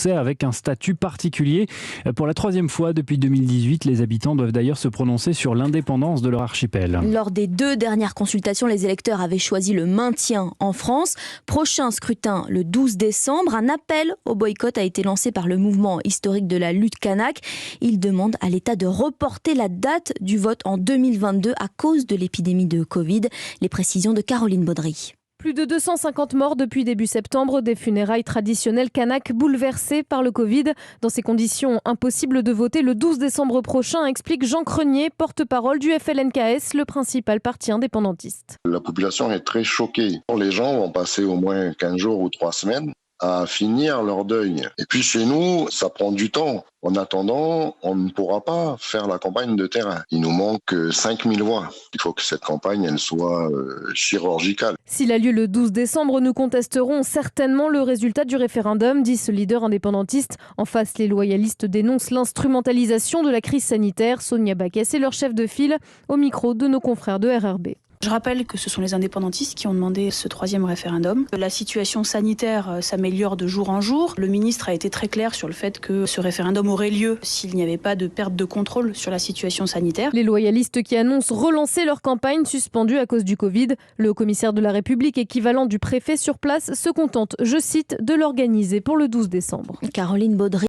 avec un statut particulier. Pour la troisième fois depuis 2018, les habitants doivent d'ailleurs se prononcer sur l'indépendance de leur archipel. Lors des 2 dernières consultations, les électeurs avaient choisi le maintien en France. Prochain scrutin le 12 décembre. Un appel au boycott a été lancé par le mouvement historique de la lutte kanak. Il demande à l'État de reporter la date du vote en 2022 à cause de l'épidémie de Covid. Les précisions de Caroline Baudry. Plus de 250 morts depuis début septembre, des funérailles traditionnelles kanak bouleversées par le Covid. Dans ces conditions, impossible de voter le 12 décembre prochain, explique Jean Crenier, porte-parole du FLNKS, le principal parti indépendantiste. La population est très choquée. Les gens vont passer au moins 15 jours ou 3 semaines à finir leur deuil. Et puis chez nous, ça prend du temps. En attendant, on ne pourra pas faire la campagne de terrain. Il nous manque 5000 voix. Il faut que cette campagne elle soit chirurgicale. S'il a lieu le 12 décembre, nous contesterons certainement le résultat du référendum, dit ce leader indépendantiste. En face, les loyalistes dénoncent l'instrumentalisation de la crise sanitaire. Sonia Baquès est leur chef de file au micro de nos confrères de RRB. Je rappelle que ce sont les indépendantistes qui ont demandé ce 3e référendum. La situation sanitaire s'améliore de jour en jour. Le ministre a été très clair sur le fait que ce référendum aurait lieu s'il n'y avait pas de perte de contrôle sur la situation sanitaire. Les loyalistes qui annoncent relancer leur campagne suspendue à cause du Covid. Le commissaire de la République, équivalent du préfet sur place, se contente, je cite, de l'organiser pour le 12 décembre. Caroline Baudry.